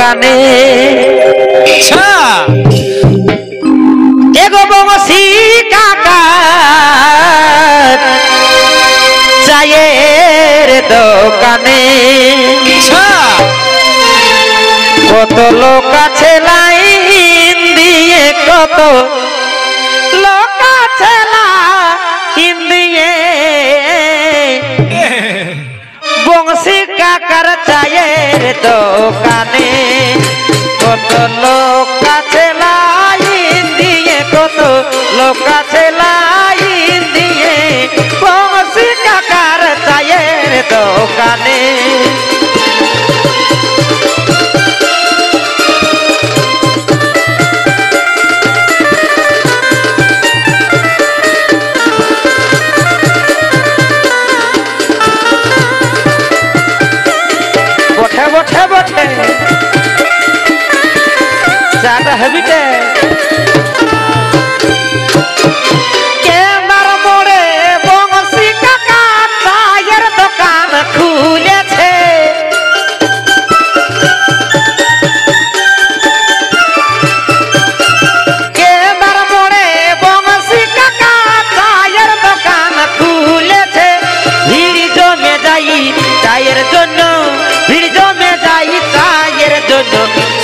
দোকানে এগো বংশী কাকা চায়ের দোকানে কত লোক আছে লাইন দিয়ে কত লোক আছে লাইন দিয়ে বংশী কাকার চায়ের দোকানে কত লোক আছে লাইন দিয়ে কত লোক আছে লাইন দিয়ে বংশী কাকার চায়ের দোকানে বঠে বঠে চাটা হেবিটে কেনার মোড়ে বংশী কাকা চায়ের দোকান খুলেছে কেনার মোড়ে বংশী কাকা চায়ের দোকান খুলেছে ভিড় জমে যাই চায়ের জন্য ভিড় জমে যাই চায়ের জন্য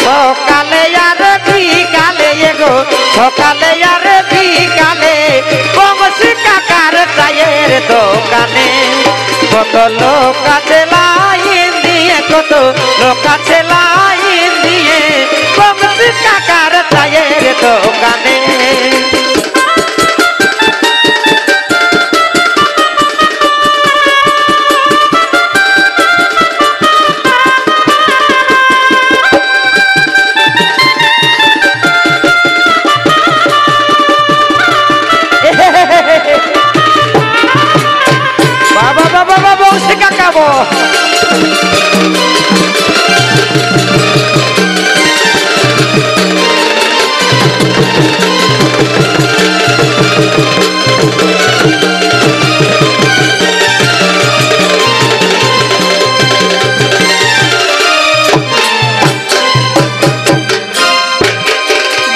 সকালে আর বিকালে এগো সকালে আর বিকালে বংশী কাকার চায়ের দোকানে কত লোক আছে লাইন দিয়ে কত লোক আছে লাইন দিয়ে বংশী কাকার চায়ের দোকানে বংশী কাকা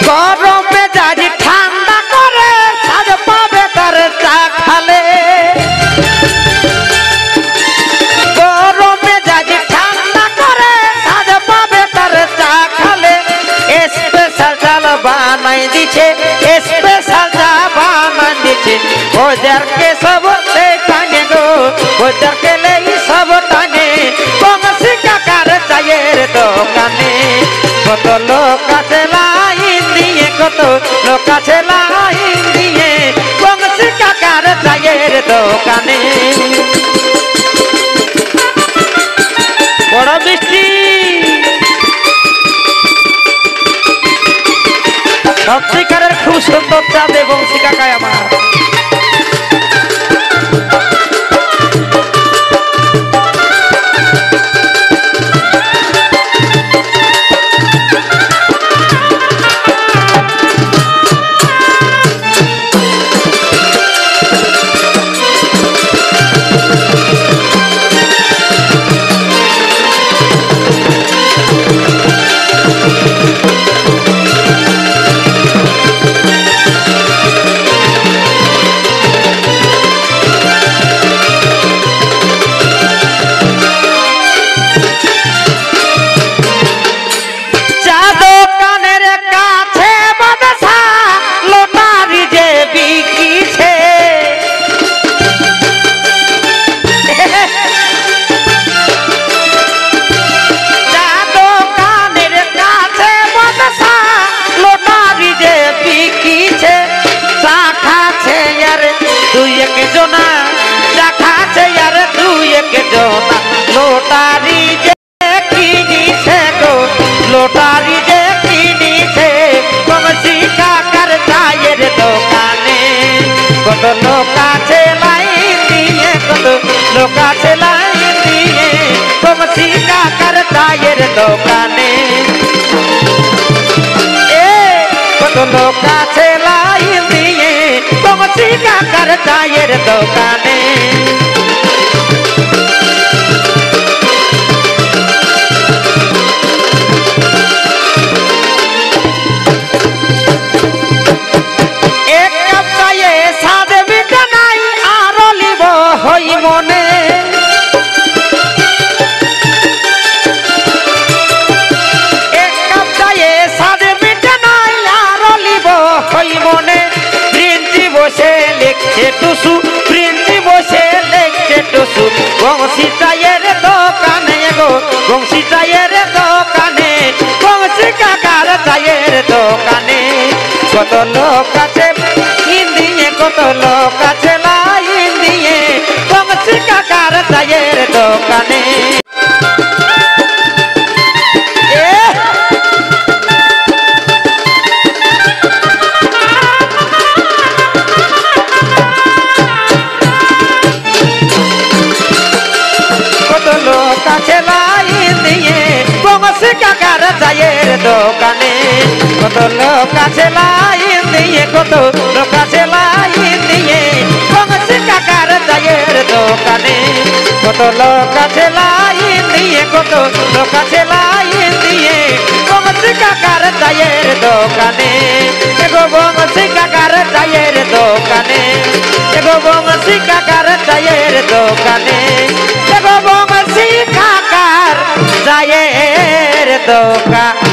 গরমে যাই ঠান্ডা করে সাজ পাবে তার চা খালে গরমে যাই ঠান্ডা করে সাজ পাবে তার চা খালে স্পেশাল চাল বানাই দিছে স্পেশাল চা বানাই দিছে ওদেরকে সব টানে গো ওদেরকে লেই সব টানে বংশী কাকার চায়ের দোকানে কত লোক আছে লাইন দিয়ে কত লোক আছে লাইন দিয়ে বংশী কাকার চায়ের দোকানে বড় বৃষ্টি সত্যিকারের খুব সুন্দর চা দে বংশী কাকায় আমার लोटारी जे किनीছে गो लोटारी जे किनीছে বংশী কাকার চায়ের দোকানে কত লোক আছে লাইন দিয়ে কত লোক আছে লাইন দিয়ে বংশী কাকার চায়ের দোকানে কত লোক আছে লাইন দিয়ে বংশী কাকার চায়ের দোকানে লিখছে টুসু প্রিন্সি বসে লিখছে টুসু বংশী চায়ের দোকানে গো বংশী চায়ের দোকানে বংশী কাকার চায়ের দোকানে কত লোক আছে হিন্দিয়ে কত লোক আছে লাইন দিয়ে বংশী কাকার চায়ের দোকানে বংশী কাকার চায়ের দোকানে কত লোক আছে লাইন দিয়ে কত লোক আছে লাইন দিয়ে বংশী কাকার চায়ের দোকানে কত লোক আছে লাইন দিয়ে কত লোক আছে লাইন দিয়ে বংশী কাকার চায়ের দোকানে এগো বংশী কাকার চায়ের দোকানে এগো বংশী কাকার চায়ের দোকানে এগো বংশী কাকার চায়ের দোকান